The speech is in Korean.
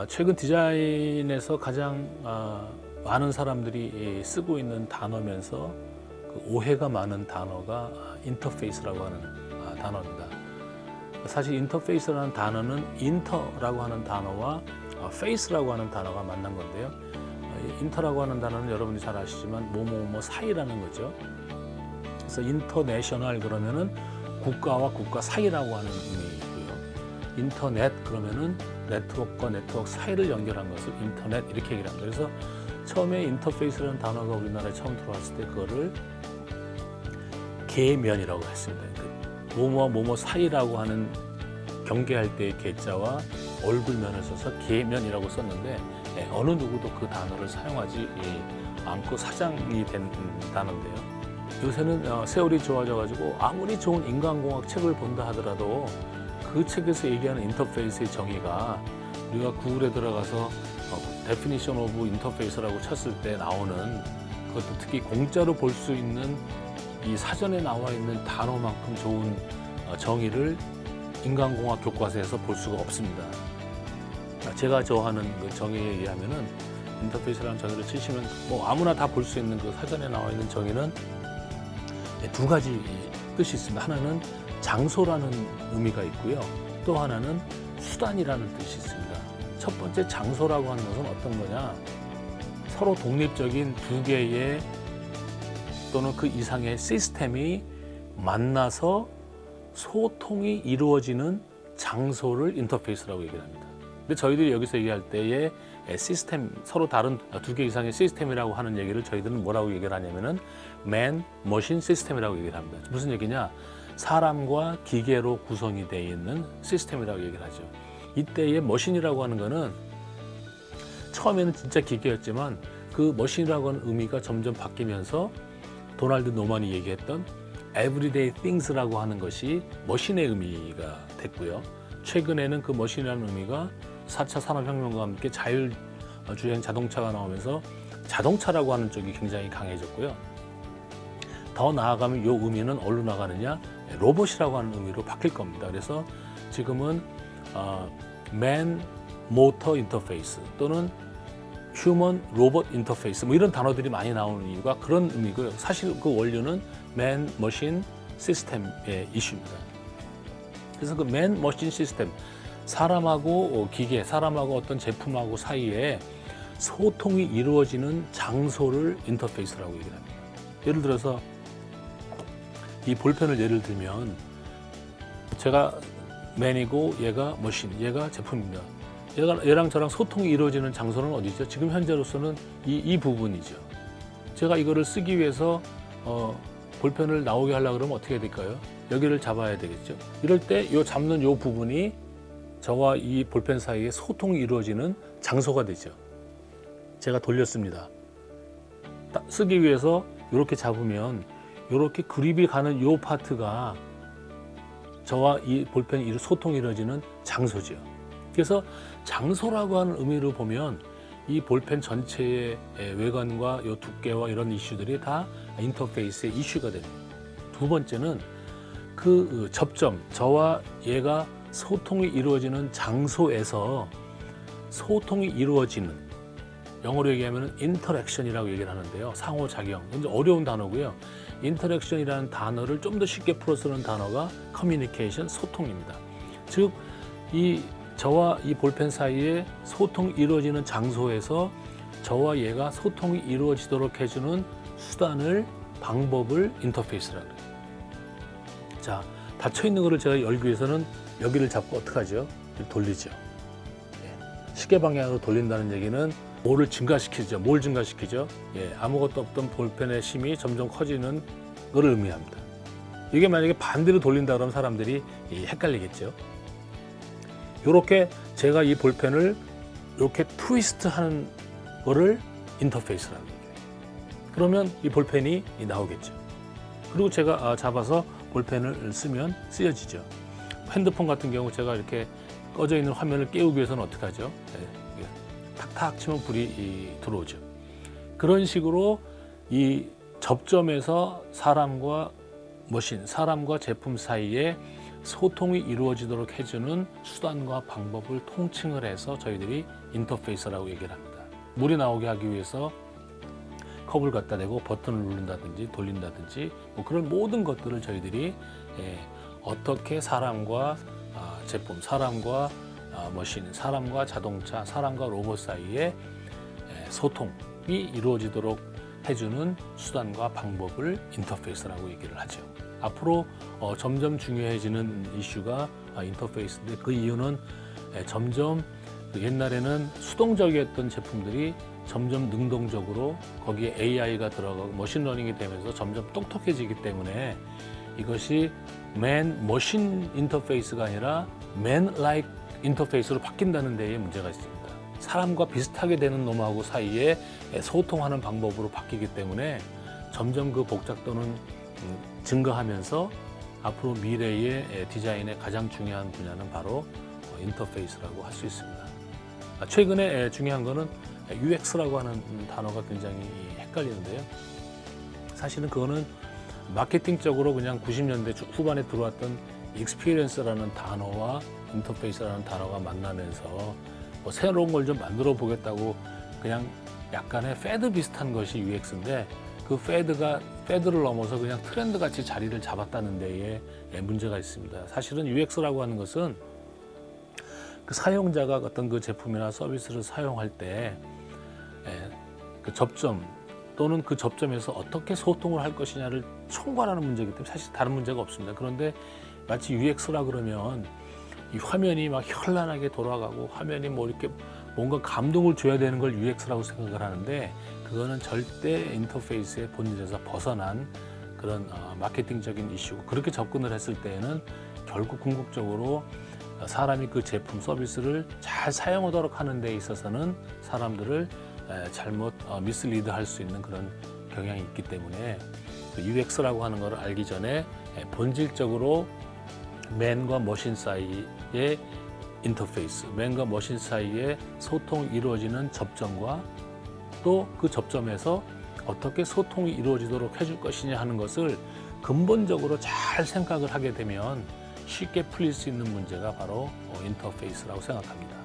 최근 디자인에서 가장 많은 사람들이 쓰고 있는 단어면서 그 오해가 많은 단어가 인터페이스라고 하는 단어입니다. 사실 인터페이스라는 단어는 인터라고 하는 단어와 페이스라고 하는 단어가 만난 건데요. 인터라고 하는 단어는 여러분이 잘 아시지만 뭐뭐 사이라는 거죠. 그래서 인터내셔널 그러면은 국가와 국가 사이라고 하는 의미이고요. 인터넷 그러면은 네트워크와 네트워크 사이를 연결한 것을 인터넷 이렇게 얘기를 합니다. 그래서 처음에 인터페이스라는 단어가 우리나라에 처음 들어왔을 때 그거를 계면이라고 했습니다. 뭐뭐와 뭐뭐 사이라고 하는 경계할 때의 계자와 얼굴면을 써서 계면이라고 썼는데 어느 누구도 그 단어를 사용하지 않고 사장이 된 단어인데요. 요새는 세월이 좋아져가지고 아무리 좋은 인간공학 책을 본다 하더라도 그 책에서 얘기하는 인터페이스의 정의가 우리가 구글에 들어가서 Definition of Interface라고 쳤을 때 나오는 그것도 특히 공짜로 볼 수 있는 이 사전에 나와 있는 단어만큼 좋은 정의를 인간공학 교과서에서 볼 수가 없습니다. 제가 좋아하는 그 정의에 의하면은 인터페이스라는 정의를 치시면 뭐 아무나 다 볼 수 있는 그 사전에 나와 있는 정의는 두 가지 뜻이 있습니다. 하나는 장소라는 의미가 있고요. 또 하나는 수단이라는 뜻이 있습니다. 첫 번째 장소라고 하는 것은 어떤 거냐? 서로 독립적인 두 개의 또는 그 이상의 시스템이 만나서 소통이 이루어지는 장소를 인터페이스라고 얘기를 합니다. 근데 저희들이 여기서 얘기할 때의 시스템, 서로 다른 두 개 이상의 시스템이라고 하는 얘기를 저희들은 뭐라고 얘기를 하냐면은 Man, Machine System이라고 얘기를 합니다. 무슨 얘기냐? 사람과 기계로 구성이 되어 있는 시스템이라고 얘기를 하죠. 이때의 머신이라고 하는 거는 처음에는 진짜 기계였지만 그 머신이라고 하는 의미가 점점 바뀌면서 도널드 노만이 얘기했던 everyday things라고 하는 것이 머신의 의미가 됐고요. 최근에는 그 머신이라는 의미가 4차 산업혁명과 함께 자율주행 자동차가 나오면서 자동차라고 하는 쪽이 굉장히 강해졌고요. 더 나아가면 이 의미는 어디로 나가느냐? 로봇이라고 하는 의미로 바뀔 겁니다. 그래서 지금은 Man Motor Interface 또는 Human Robot Interface 뭐 이런 단어들이 많이 나오는 이유가 그런 의미고요. 사실 그 원료는 Man Machine System의 이슈입니다. 그래서 그 Man Machine System, 사람하고 기계, 사람하고 어떤 제품하고 사이에 소통이 이루어지는 장소를 인터페이스라고 얘기를 합니다. 예를 들어서 이 볼펜을 예를 들면 제가 맨이고 얘가 머신, 얘가 제품입니다. 얘랑 저랑 소통이 이루어지는 장소는 어디죠? 지금 현재로서는 이 부분이죠. 제가 이거를 쓰기 위해서 볼펜을 나오게 하려고 그러면 어떻게 해야 될까요? 여기를 잡아야 되겠죠. 이럴 때 이 잡는 이 부분이 저와 이 볼펜 사이에 소통이 이루어지는 장소가 되죠. 제가 돌렸습니다. 쓰기 위해서 이렇게 잡으면 이렇게 그립이 가는 이 파트가 저와 이 볼펜이 소통이 이루어지는 장소죠. 그래서 장소라고 하는 의미로 보면 이 볼펜 전체의 외관과 이 두께와 이런 이슈들이 다 인터페이스의 이슈가 됩니다. 두 번째는 그 접점, 저와 얘가 소통이 이루어지는 장소에서 소통이 이루어지는, 영어로 얘기하면 인터랙션이라고 얘기를 하는데요. 상호작용. 굉장히 어려운 단어고요. 인터랙션이라는 단어를 좀 더 쉽게 풀어 쓰는 단어가 커뮤니케이션, 소통입니다. 즉, 저와 이 볼펜 사이에 소통이 이루어지는 장소에서 저와 얘가 소통이 이루어지도록 해주는 수단을, 방법을 인터페이스라고 해요. 자, 닫혀있는 거를 제가 열기 위해서는 여기를 잡고 어떡하죠? 돌리죠. 시계 방향으로 돌린다는 얘기는 뭐를 증가시키죠? 뭘 증가시키죠? 아무것도 없던 볼펜의 힘이 점점 커지는 걸 의미합니다. 이게 만약에 반대로 돌린다 그러면 사람들이 헷갈리겠죠. 이렇게 제가 이 볼펜을 이렇게 트위스트 하는 거를 인터페이스라고 얘기해요. 그러면 이 볼펜이 나오겠죠. 그리고 제가 잡아서 볼펜을 쓰면 쓰여지죠. 핸드폰 같은 경우 제가 이렇게 꺼져 있는 화면을 깨우기 위해서는 어떻게 하죠? 탁탁 치면 불이 들어오죠. 그런 식으로 이 접점에서 사람과 머신, 사람과 제품 사이에 소통이 이루어지도록 해주는 수단과 방법을 통칭을 해서 저희들이 인터페이스라고 얘기를 합니다. 물이 나오게 하기 위해서 컵을 갖다 대고 버튼을 누른다든지 돌린다든지 뭐 그런 모든 것들을 저희들이 어떻게 사람과 제품, 사람과 머신, 사람과 자동차, 사람과 로봇 사이에 소통이 이루어지도록 해주는 수단과 방법을 인터페이스라고 얘기를 하죠. 앞으로 점점 중요해지는 이슈가 인터페이스인데 그 이유는 점점 옛날에는 수동적이었던 제품들이 점점 능동적으로 거기에 AI가 들어가고 머신러닝이 되면서 점점 똑똑해지기 때문에 이것이 man-machine 인터페이스가 아니라 man-like 인터페이스로 바뀐다는 데에 문제가 있습니다. 사람과 비슷하게 되는 놈하고 사이에 소통하는 방법으로 바뀌기 때문에 점점 그 복잡도는 증가하면서 앞으로 미래의 디자인의 가장 중요한 분야는 바로 인터페이스라고 할 수 있습니다. 최근에 중요한 거는 UX라고 하는 단어가 굉장히 헷갈리는데요. 사실은 그거는 마케팅적으로 그냥 90년대 후반에 들어왔던 익스피리언스라는 단어와 인터페이스라는 단어가 만나면서 뭐 새로운 걸 좀 만들어 보겠다고 그냥 약간의 패드 비슷한 것이 UX인데 그 패드를 넘어서 그냥 트렌드 같이 자리를 잡았다는 데에 문제가 있습니다. 사실은 UX라고 하는 것은 그 사용자가 어떤 그 제품이나 서비스를 사용할 때 그 접점 또는 그 접점에서 어떻게 소통을 할 것이냐를 총괄하는 문제이기 때문에 사실 다른 문제가 없습니다. 그런데 마치 UX라 그러면 이 화면이 막 현란하게 돌아가고 화면이 뭐 이렇게 뭔가 감동을 줘야 되는 걸 UX라고 생각을 하는데 그거는 절대 인터페이스의 본질에서 벗어난 그런 마케팅적인 이슈고 그렇게 접근을 했을 때에는 결국 궁극적으로 사람이 그 제품 서비스를 잘 사용하도록 하는 데 있어서는 사람들을 잘못 미스리드 할 수 있는 그런 경향이 있기 때문에 UX라고 하는 걸 알기 전에 본질적으로 맨과 머신 사이의 인터페이스, 맨과 머신 사이의 소통이 이루어지는 접점과 또 그 접점에서 어떻게 소통이 이루어지도록 해줄 것이냐 하는 것을 근본적으로 잘 생각을 하게 되면 쉽게 풀릴 수 있는 문제가 바로 인터페이스라고 생각합니다.